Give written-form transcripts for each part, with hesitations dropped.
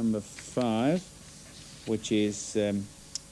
Number 5, which is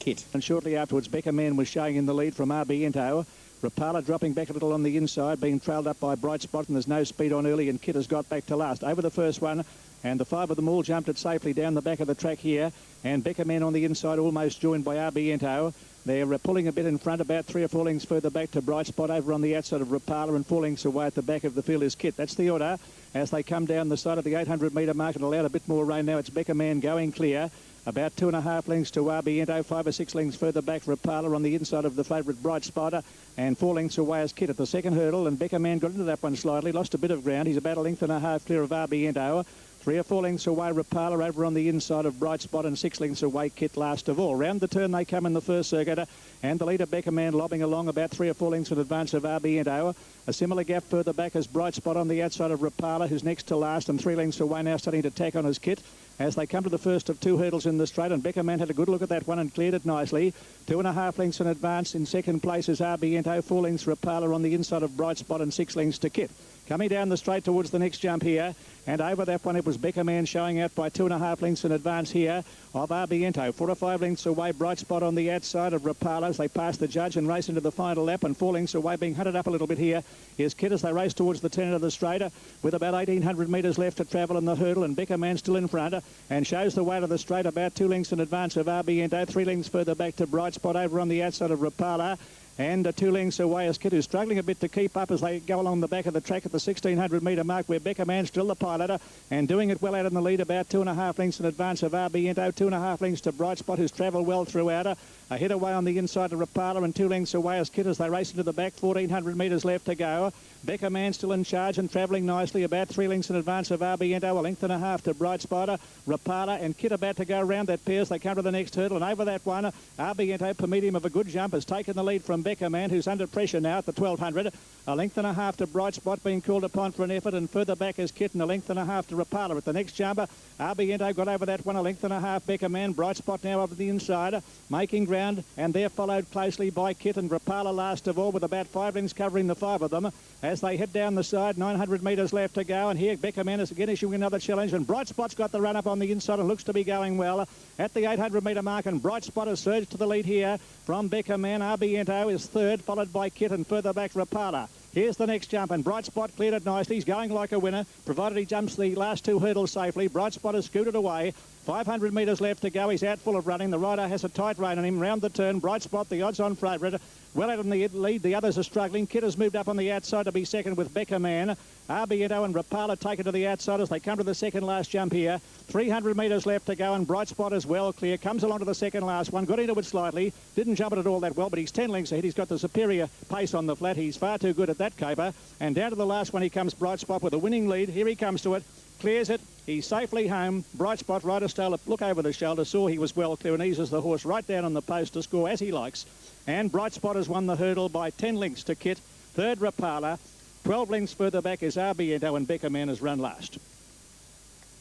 Kit. And shortly afterwards, Becker Man was showing in the lead from Arbiento. Rapala dropping back a little on the inside, being trailed up by Bright Spot, and there's no speed on early, and Kit has got back to last. Over the first one, and the 5 of them all jumped it safely down the back of the track here, and Becker Man on the inside almost joined by Arbiento. They're pulling a bit in front, about 3 or 4 lengths further back to Bright Spot. Over on the outside of Rapala, and 4 lengths away at the back of the field is Kit. That's the order as they come down the side of the 800-metre mark and allowed a bit more rain now. It's Becker Man going clear. About 2.5 lengths to Arbiento, 5 or 6 lengths further back Rapala on the inside of the favourite Bright Spotter, and 4 lengths away as Kit at the second hurdle, and Becker Man got into that one slightly, lost a bit of ground. He's about 1.5 lengths clear of Arbiento. 3 or 4 lengths away Rapala over on the inside of Bright Spot, and 6 lengths away Kit last of all. Round the turn they come in the first circuit, and the leader Becker Man lobbing along about 3 or 4 lengths in advance of Arbiento. A similar gap further back as Bright Spot on the outside of Rapala, who's next to last, and 3 lengths away now starting to tack on as Kit as they come to the first of 2 hurdles in the straight, and Becker Man had a good look at that one and cleared it nicely. 2.5 lengths in advance. In second place is Arbiento, 4 lengths Rapala on the inside of Bright Spot, and 6 lengths to Kit. Coming down the straight towards the next jump here, and over that one it was Becker Man showing out by 2.5 lengths in advance here of Arbiento. 4 or 5 lengths away Bright Spot on the outside of Rapala as they pass the judge and race into the final lap, and 4 lengths away being hunted up a little bit here is Kit as they race towards the turn of the straight with about 1,800 metres left to travel in the hurdle, and Becker Man still in front and shows the way to the straight about 2 lengths in advance of Arbiento, 3 lengths further back to Bright Spot over on the outside of Rapala, and 2 lengths away as Kit, who's struggling a bit to keep up as they go along the back of the track at the 1,600-metre mark, where Becker Man's still the pilot and doing it well out in the lead, about 2.5 lengths in advance of Arbiento, 2.5 lengths to Bright Spot, who's travelled well throughout. A head away on the inside of Rapala, and 2 lengths away as Kit as they race into the back, 1,400 metres left to go. Becker Man still in charge and travelling nicely, about 3 lengths in advance of Arbiento, 1.5 lengths to Bright Spot, Rapala and Kit about to go round that pair as they come to the next hurdle, and over that one, Arbiento, per medium of a good jump, has taken the lead from Becker Man, who's under pressure now at the 1,200. 1.5 lengths to Bright Spot being called upon for an effort, and further back is Kit, and 1.5 lengths to Rapala. At the next jumper, Arbiento got over that one, 1.5 lengths Becker Man. Bright Spot now over the inside, making ground, and they're followed closely by Kit and Rapala last of all, with about 5 lengths covering the 5 of them as they head down the side. 900 metres left to go, and here Becker Man is again issuing another challenge, and Bright Spot's got the run up on the inside and looks to be going well at the 800-metre mark, and Bright Spot has surged to the lead here from Becker Man. Arbiento is third, followed by Kit, and further back Rapala. Here's the next jump, and Bright Spot cleared it nicely. He's going like a winner, provided he jumps the last 2 hurdles safely. Bright Spot has scooted away. 500 metres left to go. He's out full of running. The rider has a tight rein on him. Round the turn, Bright Spot, the odds-on favourite. Well out in the lead, the others are struggling. Kit has moved up on the outside to be second with Becker Man. Arbiento and Rapala taken to the outside as they come to the second last jump here. 300 metres left to go, and Bright Spot is well clear. Comes along to the second last one. Got into it slightly. Didn't jump it at all that well, but he's 10 lengths ahead. He's got the superior pace on the flat. He's far too good at that caper. And down to the last one he comes, Bright Spot, with a winning lead. Here he comes to it. Clears it. He's safely home. Bright Spot, rider stole a look over the shoulder, saw he was well clear, and eases the horse right down on the post to score as he likes. And Bright Spot has won the hurdle by 10 lengths to Kit. Third Rapala. 12 lengths further back is Arbiento, and Becker Man has run last.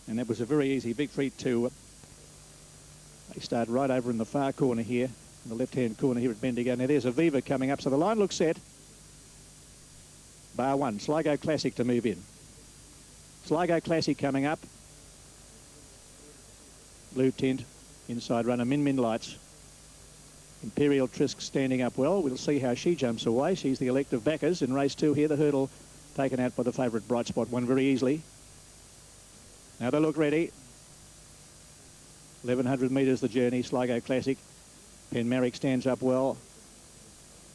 And that was a very easy victory to... They start right over in the far corner here, in the left-hand corner here at Bendigo. Now there's Aviva coming up, so the line looks set. Bar 1, Sligo Classic to move in. Sligo Classic coming up. Blue tint, inside runner, Min Lights. Imperial Trisk standing up well. We'll see how she jumps away. She's the elect of backers in race 2 here. The hurdle taken out by the favourite Bright Spot, won very easily. Now they look ready. 1,100 metres the journey, Sligo Classic. Penmarrick stands up well.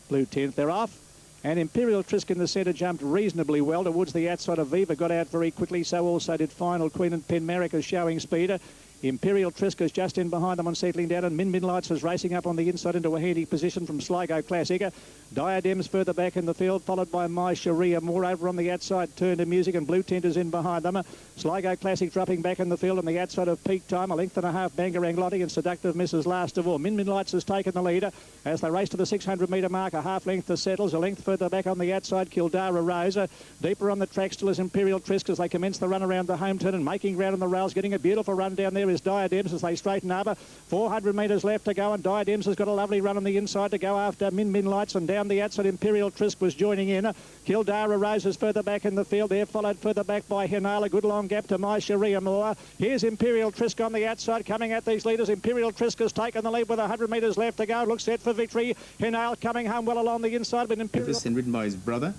Blue tint, they're off. And Imperial Trisk in the centre jumped reasonably well towards the outside of Viva, got out very quickly, so also did Final Queen, and Penmarrick is showing speed. Imperial Trisk is just in behind them on settling down, and Min Lights is racing up on the inside into a handy position from Sligo Classic. Diadems further back in the field, followed by My Sharia. More over on the outside, Turn to Music, and Blue Tent is in behind them. Sligo Classic dropping back in the field on the outside of Peak Time. 1.5 lengths Bangarang Lottie, and Seductive Misses last of all. Min Lights has taken the lead as they race to the 600-metre mark. 1/2 length to Settles. A length further back on the outside, Kildara Rose. Deeper on the track still is Imperial Trisk as they commence the run around the home turn and making ground on the rails. Getting a beautiful run down there is Diadems as they straighten over. 400 metres left to go, and Diadems has got a lovely run on the inside to go after Min Lights, and down the outside Imperial Trisk was joining in. Kildara Rose is further back in the field there, followed further back by Hinala. Good long gap to My Sharia Moore. Here's Imperial Trisk on the outside coming at these leaders. Imperial Trisk has taken the lead with 100 metres left to go. Looks set for victory. Hinala coming home well along the inside, but Imperial... And ridden by his brother.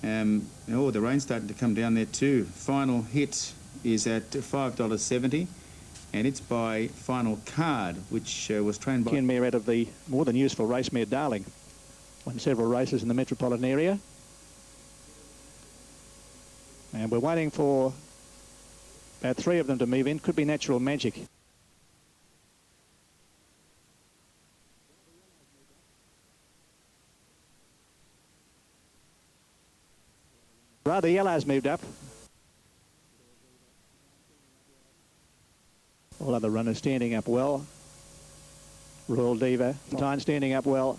Oh, the rain's starting to come down there too. Final hit is at $5.70, and it's by Final Card, which was trained by... Mare out of the more than useful race mare Darling. Won several races in the metropolitan area. And we're waiting for about 3 of them to move in. Could be Natural Magic. Rather Yellow's moved up. All other runners standing up well. Royal Diva, Time standing up well.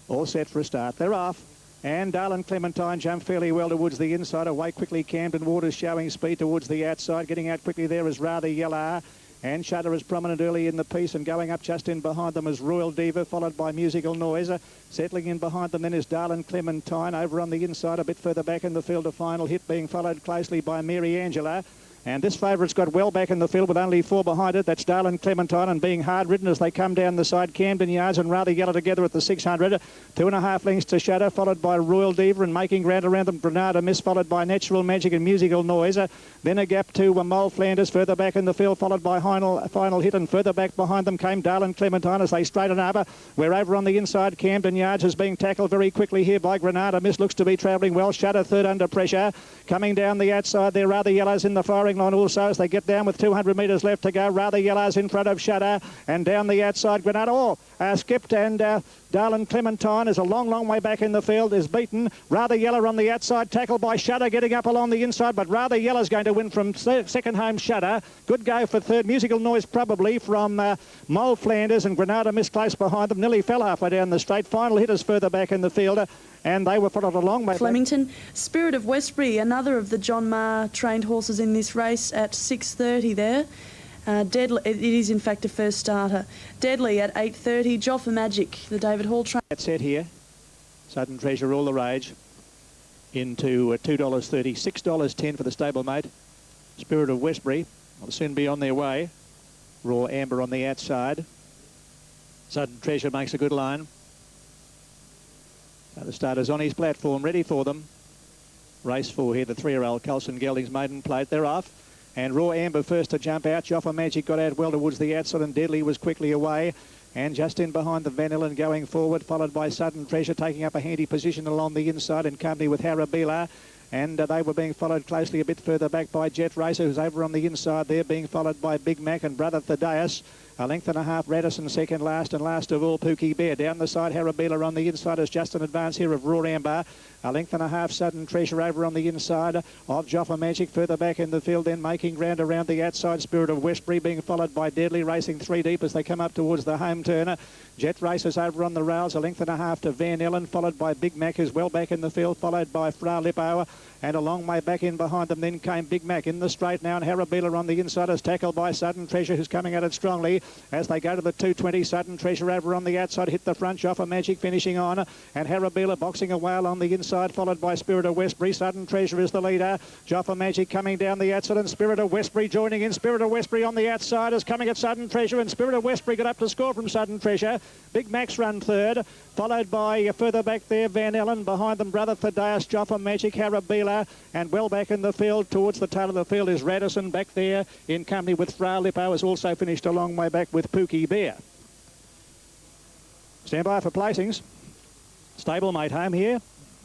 All set for a start. They're off. And Darlin Clementine jumped fairly well towards the inside. Away quickly Camden Waters showing speed towards the outside. Getting out quickly there is Rather Yellow. And Shutter is prominent early in the piece, and going up just in behind them is Royal Diva, followed by Musical Noise. Settling in behind them then is Darlin Clementine. Over on the inside, a bit further back in the field, a final hit being followed closely by Mary Angela. And this favourite's got well back in the field with only 4 behind it. That's Darlin Clementine, and being hard ridden as they come down the side. Camden Yards and Rather Yellow together at the 600. 2.5 lengths to Shadow, followed by Royal Diva, and making ground around them Granada Miss, followed by Natural Magic and Musical Noise. Then a gap to Mole Flanders further back in the field, followed by Final Hit, and further back behind them came Darlin Clementine as they straighten over. We're over on the inside. Camden Yards is being tackled very quickly here by Granada Miss. Looks to be travelling well. Shadow third under pressure. Coming down the outside there, Rather Yellow's in the firing line also as they get down with 200 metres left to go. Rather Yellow's in front of Shadow, and down the outside Granada skipped, and Darlin Clementine is a long way back in the field, is beaten. Rather Yellow on the outside, tackled by Shadow, getting up along the inside, but Rather Yellow's going to win from second home Shadow. Good go for third. Musical Noise probably from Mole Flanders, and Granada Miss close behind them. Nearly fell halfway down the straight. Final Hitters further back in the field, and they were followed a long way. Flemington. Spirit of Westbury, another of the John Marr trained horses in this race at 6:30 there. Deadly, it is in fact a first starter. Deadly at 8:30. Joffa Magic, the David Hall train. That set here. Sudden Treasure, all the rage. Into $2.30, $6.10 for the stablemate. Spirit of Westbury will soon be on their way. Raw Amber on the outside. Sudden Treasure makes a good line. The starter's on his platform, ready for them. Race 4 here, the 3-year-old Colson Gelding's maiden plate. They're off. And Raw Amber first to jump out. Joffa Magic got out well towards the outside, and Deadly was quickly away. And just in behind the Vanillin going forward, followed by Sudden Treasure taking up a handy position along the inside in company with Harabila. And they were being followed closely a bit further back by Jet Racer, who's over on the inside there, being followed by Big Mac and Brother Thaddeus. A length and a half, Radisson second last, and last of all, Pookie Bear. Down the side, Harabila on the inside is just an advance here of Raw Amber. A length and a half, Sudden Treasure over on the inside of Joffa Magic. Further back in the field, then making ground around the outside, Spirit of Westbury, being followed by Deadly, racing 3 deep as they come up towards the home turner. Jet Racers over on the rails, a length and a half to Van Ellen, followed by Big Mac, who's well back in the field, followed by Fra Lippo. And a long way back in behind them, then came Big Mac in the straight now, and Harabila on the inside is tackled by Sudden Treasure, who's coming at it strongly as they go to the 220. Sudden Treasure over on the outside, hit the front. Joffa Magic finishing on, and Harabila boxing a whale on the inside, followed by Spirit of Westbury. Sudden Treasure is the leader. Joffa Magic coming down the outside, and Spirit of Westbury joining in. Spirit of Westbury on the outside is coming at Sudden Treasure, and Spirit of Westbury got up to score from Sudden Treasure. Big Mac's run third, followed by further back there Van Ellen. Behind them Brother Thaddeus, Joffa Magic, Harabila, and well back in the field towards the tail of the field is Radisson. Back there in company with Fra Lippo, has also finished a long way back with Pookie Bear. Stand by for placings. Stablemate home here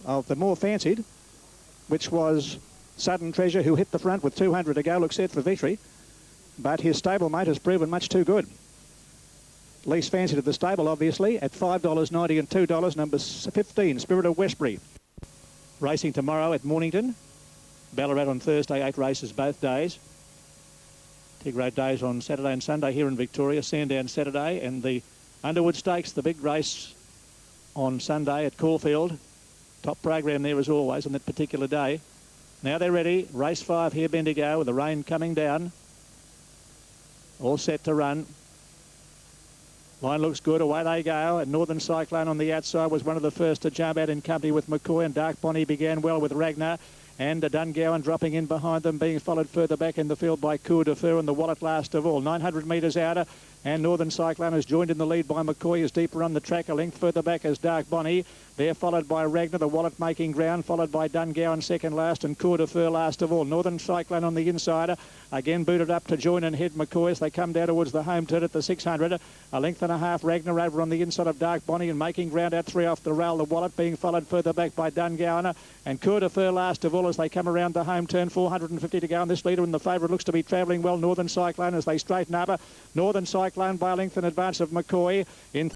of the more fancied, which was Sudden Treasure, who hit the front with 200 to go, looks set for victory, but his stablemate has proven much too good. Least fancied at the stable, obviously, at $5.90 and $2, number 15, Spirit of Westbury. Racing tomorrow at Mornington. Ballarat on Thursday, 8 races both days. Tigray days on Saturday and Sunday here in Victoria. Sandown Saturday, and the Underwood Stakes, the big race on Sunday at Caulfield. Top program there as always on that particular day. Now they're ready. Race 5 here, Bendigo, with the rain coming down. All set to run. Line looks good. Away they go. And Northern Cyclone on the outside was one of the first to jump out in company with McCoy. And Dark Bonnie began well with Ragnar. And Dungowan dropping in behind them, being followed further back in the field by Cour de Feu and the Wallet last of all. 900 metres out. And Northern Cyclone is joined in the lead by McCoy, is deeper on the track. A length further back as Dark Bonnie. They're followed by Ragnar, the Wallet making ground, followed by Dungowan second last and Cour de Feu last of all. Northern Cyclone on the inside, again booted up to join and head McCoy as they come down towards the home turn at the 600. A length and a half, Ragnar over on the inside of Dark Bonnie and making ground out 3 off the rail. The Wallet being followed further back by Dungowan and Cour de Feu last of all as they come around the home turn. 450 to go, and this leader in the favourite looks to be travelling well. Northern Cyclone as they straighten up. Northern Cyclone by a length in advance of McCoy in